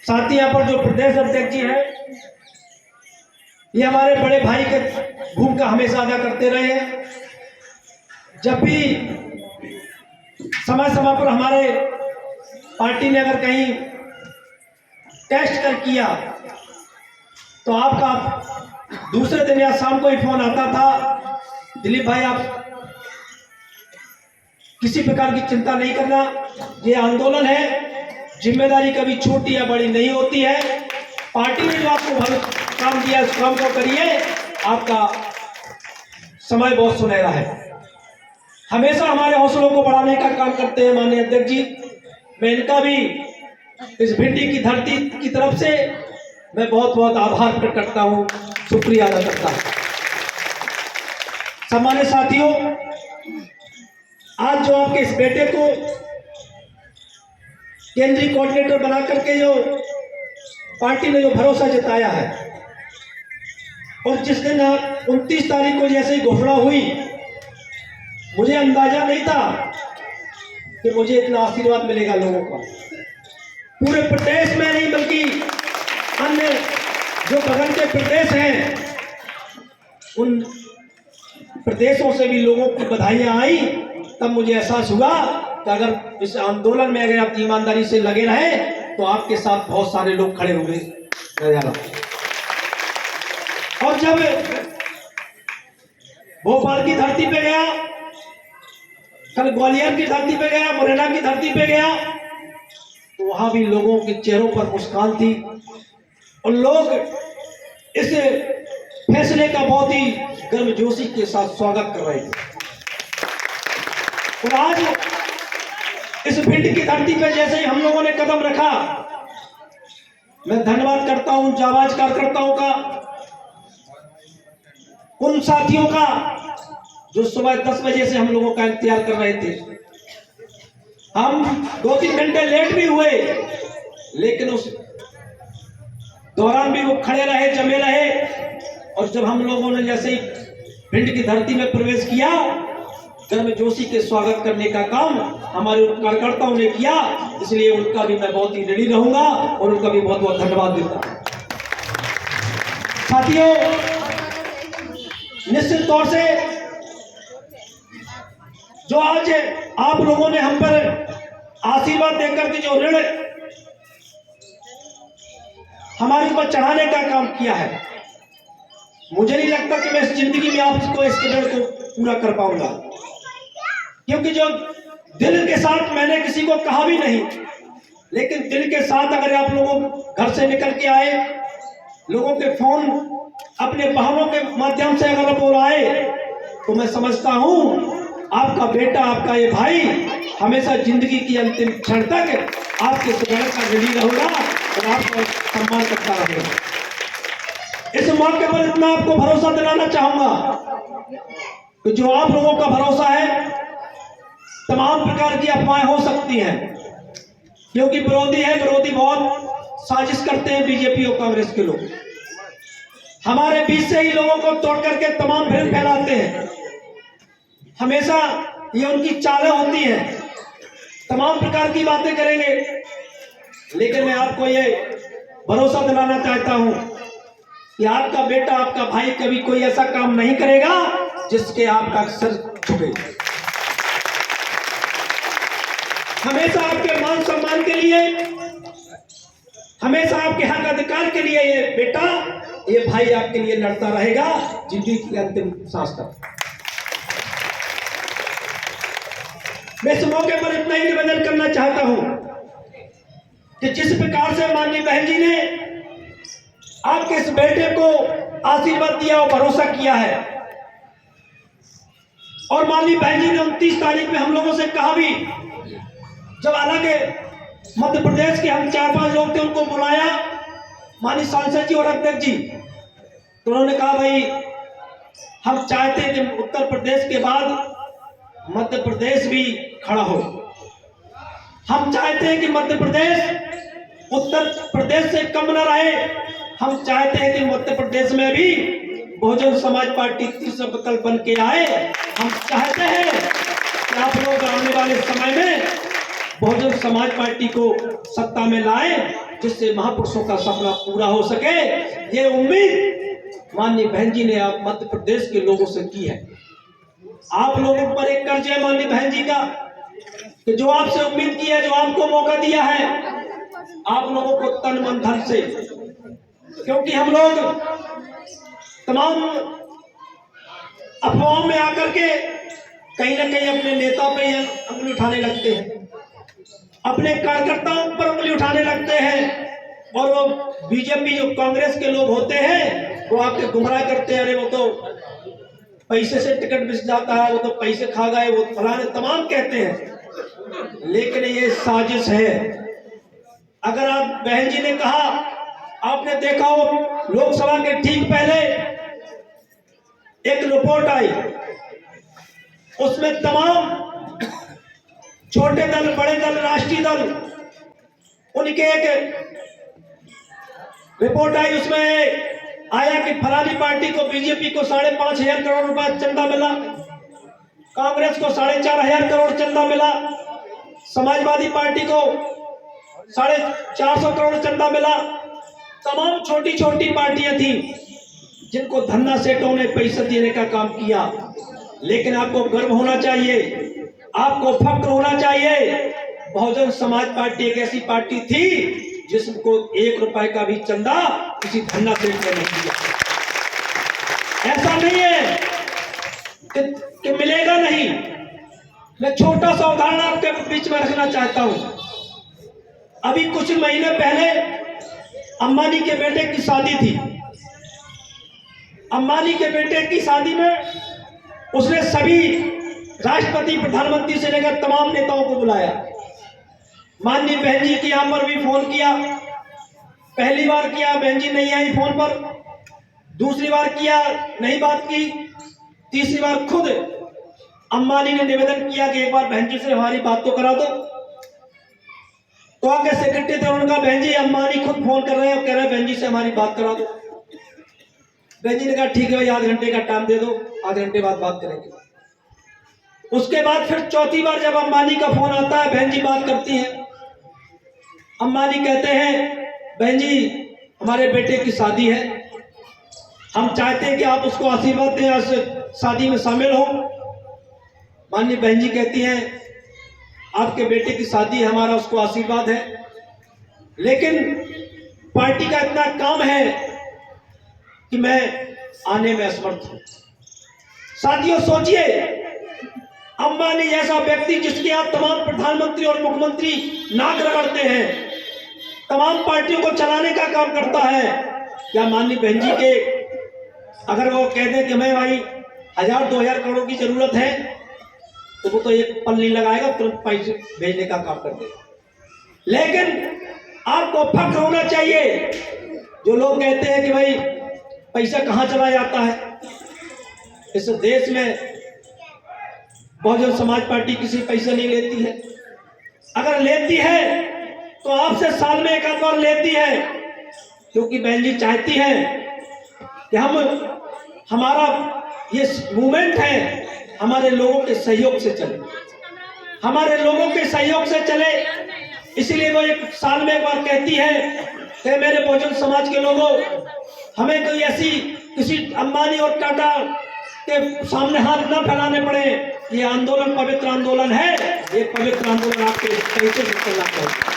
साथ ही यहाँ पर जो प्रदेश अध्यक्ष जी हैं, ये हमारे बड़े भाई के भूमिका हमेशा अदा करते रहे हैं। जब भी समय समय पर हमारे पार्टी ने अगर कहीं टेस्ट कर किया तो आपका दूसरे दिन या शाम को ही फोन आता था, दिलीप भाई आप किसी प्रकार की चिंता नहीं करना, ये आंदोलन है, जिम्मेदारी कभी छोटी या बड़ी नहीं होती है। पार्टी ने जो आपको काम दिया उस काम को करिए, आपका समय बहुत सुनहरा है। हमेशा हमारे हौसलों को बढ़ाने का काम करते हैं माननीय अध्यक्ष जी। मैं इनका भी इस भिंडी की धरती की तरफ से मैं बहुत बहुत आभार प्रकट करता हूँ, शुक्रिया अदा करता हूँ। सम्मानित साथियों, आज जो आपके इस बेटे को केंद्रीय कोऑर्डिनेटर बना करके जो पार्टी ने जो भरोसा जताया है, और जिस दिन 29 तारीख को जैसे ही घोषणा हुई, मुझे अंदाजा नहीं था कि मुझे इतना आशीर्वाद मिलेगा लोगों का। पूरे प्रदेश में नहीं बल्कि अन्य जो बगल के प्रदेश हैं, उन प्रदेशों से भी लोगों की बधाइयां आई। तब मुझे एहसास हुआ कि अगर इस आंदोलन में अगर आप ईमानदारी से लगे रहे तो आपके साथ बहुत सारे लोग खड़े होंगे। और जब भोपाल की धरती पे गया, कल ग्वालियर की धरती पे गया, मुरैना की धरती पे गया, तो वहां भी लोगों के चेहरों पर मुस्कान थी और लोग इस फैसले का बहुत ही गर्मजोशी के साथ स्वागत कर रहे थे। और आज इस भिंड की धरती पे जैसे ही हम लोगों ने कदम रखा, मैं धन्यवाद करता हूं जाबाज कार्यकर्ताओं का, उन साथियों का जो सुबह 10 बजे से हम लोगों का इंतजार कर रहे थे। हम 2-3 घंटे लेट भी हुए, लेकिन उस दौरान भी वो खड़े रहे, जमे रहे। और जब हम लोगों ने जैसे ही भिंड की धरती में प्रवेश किया, गर्मजोशी के स्वागत करने का काम हमारे कार्यकर्ताओं ने किया, इसलिए उनका भी मैं बहुत ही ऋणी रहूंगा और उनका भी बहुत बहुत धन्यवाद देता हूं। साथियों, निश्चित तौर से जो आज आप लोगों ने हम पर आशीर्वाद देकर के जो ऋण हमारे ऊपर चढ़ाने का काम किया है, मुझे नहीं लगता कि मैं इस जिंदगी में आपको इस ऋण को पूरा कर पाऊंगा, क्योंकि जो दिल के साथ मैंने किसी को कहा भी नहीं, लेकिन दिल के साथ अगर आप लोगों घर से निकल के आए, लोगों के फोन अपने वाहनों के माध्यम से अगर वो आए, तो मैं समझता हूं आपका बेटा, आपका ये भाई हमेशा जिंदगी की अंतिम क्षण तक आपके सुधार का ऋणी रहूंगा और आपको सम्मान करता रहेगा। इस मौके पर इतना आपको भरोसा दिलाना चाहूंगा कि जो आप लोगों का भरोसा है, तमाम प्रकार की अफवाहें हो सकती हैं, क्योंकि विरोधी है, विरोधी बहुत साजिश करते हैं बीजेपी और कांग्रेस के लोग। हमारे बीच से ही लोगों को तोड़ करके तमाम भ्रम फैलाते हैं। हमेशा ये उनकी चालें होती हैं, तमाम प्रकार की बातें करेंगे, लेकिन मैं आपको ये भरोसा दिलाना चाहता हूं कि आपका बेटा, आपका भाई कभी कोई ऐसा काम नहीं करेगा जिसके आपका सर झुके। हमेशा आपके मान सम्मान के लिए, हमेशा आपके हक अधिकार के लिए ये बेटा, ये भाई आपके लिए लड़ता रहेगा जिंदगी की अंतिम सांस तक। मैं इस मौके पर इतना ही निवेदन करना चाहता हूं कि जिस प्रकार से माननीय बहन जी ने आपके इस बेटे को आशीर्वाद दिया और भरोसा किया है, और माननीय बहन जी ने 29 तारीख में हम लोगों से कहा भी, जब हालांकि मध्य प्रदेश के हम 4-5 लोग थे, उनको बुलाया माननीय सांसद जी और अध्यक्ष जी, तो उन्होंने कहा भाई हम चाहते हैं कि उत्तर प्रदेश के बाद मध्य प्रदेश भी खड़ा हो। हम चाहते हैं कि मध्य प्रदेश उत्तर प्रदेश से कम न रहे। हम चाहते हैं कि मध्य प्रदेश में भी बहुजन समाज पार्टी तीसरा विकल्प बन के आए। हम चाहते हैं कि आप लोग आने वाले समय में बहुजन समाज पार्टी को सत्ता में लाए जिससे महापुरुषों का सपना पूरा हो सके। ये उम्मीद माननीय बहन जी ने आप मध्य प्रदेश के लोगों से की है। आप लोगों पर एक कर्ज है माननीय बहन जी का कि जो आपसे उम्मीद की है, जो आपको मौका दिया है, आप लोगों को तन मन धन से, क्योंकि हम लोग तमाम अफवाहों में आकर के कहीं ना कहीं अपने नेता पे उंगली उठाने लगते हैं, अपने कार्यकर्ताओं पर उंगली उठाने लगते हैं, और वो बीजेपी जो कांग्रेस के लोग होते हैं वो आपके गुमराह करते हैं। अरे वो तो पैसे से टिकट मिल जाता है, वो तो पैसे खा गए, वो फलाने तमाम कहते हैं, लेकिन ये साजिश है। अगर आप बहन जी ने कहा, आपने देखा हो लोकसभा के ठीक पहले एक रिपोर्ट आई, उसमें तमाम छोटे दल, बड़े दल, राष्ट्रीय दल, उनके एक रिपोर्ट आई, उसमें आया कि फलानी पार्टी को, बीजेपी को 5,500 करोड़ रुपए चंदा मिला, कांग्रेस को 4,500 करोड़ चंदा मिला, समाजवादी पार्टी को 450 करोड़ चंदा मिला। तमाम छोटी छोटी पार्टियां थी जिनको धन्ना सेठों ने पैसे देने का काम किया। लेकिन आपको गर्व होना चाहिए, आपको फख्र होना चाहिए, बहुजन समाज पार्टी एक ऐसी पार्टी थी जिसको 1 रुपए का भी चंदा किसी धन्ना सेठ ने नहीं दिया। ऐसा नहीं है कि मिलेगा नहीं। मैं छोटा सा उदाहरण आपके बीच में रखना चाहता हूं। अभी कुछ महीने पहले अंबानी के बेटे की शादी थी। अंबानी के बेटे की शादी में उसने सभी राष्ट्रपति, प्रधानमंत्री से लेकर तमाम नेताओं को बुलाया। माननीय बहन जी के यहाँ पर भी फोन किया, पहली बार किया, बहन जी नहीं आई फोन पर, दूसरी बार किया, नहीं बात की, तीसरी बार खुद अंबानी ने निवेदन किया कि एक बार बहन जी से हमारी बात तो करा दो। तो आगे सेक्रेटरी थे, उनका बहन जी अंबानी खुद फोन कर रहे हैं और कह रहे हैं बहन जी से हमारी बात करा दो। बहन जी ने कहा ठीक है भाई, आधे घंटे का टाइम दे दो, आधे घंटे बाद बात करेंगे। उसके बाद फिर चौथी बार जब अंबानी का फोन आता है, बहन जी बात करती हैं। अंबानी कहते हैं बहन जी हमारे बेटे की शादी है, हम चाहते हैं कि आप उसको आशीर्वाद दें, उस शादी में शामिल हो। माननीय बहन जी कहती हैं आपके बेटे की शादी है, हमारा उसको आशीर्वाद है, लेकिन पार्टी का इतना काम है कि मैं आने में असमर्थ हूं। साथियों सोचिए, अंबानी जैसा व्यक्ति जिसके आप तमाम प्रधानमंत्री और मुख्यमंत्री नाक रगड़ते हैं, तमाम पार्टियों को चलाने का काम करता है, क्या माननीय बहन जी के अगर वो कह दें कि मैं भाई 1,000-2,000 करोड़ की जरूरत है, तो वो तो एक पल नहीं लगाएगा, तुरंत पैसे भेजने का काम कर देगा। लेकिन आपको फख्र होना चाहिए, जो लोग कहते हैं कि भाई पैसा कहाँ चला जाता है। इस देश में बहुजन समाज पार्टी किसी पैसे नहीं लेती है, अगर लेती है तो आपसे साल में एक आध बार लेती है, क्योंकि बहन जी चाहती है कि हमारा ये मूवमेंट है हमारे लोगों के सहयोग से चले, हमारे लोगों के सहयोग से चले। इसलिए वो एक साल में एक बार कहती है कि मेरे बहुजन समाज के लोगों, हमें कोई ऐसी किसी अंबानी और टाटा के सामने हाथ न फैलाने पड़े। ये आंदोलन पवित्र आंदोलन है, ये पवित्र आंदोलन आपके पैसे से चलना चाहिए।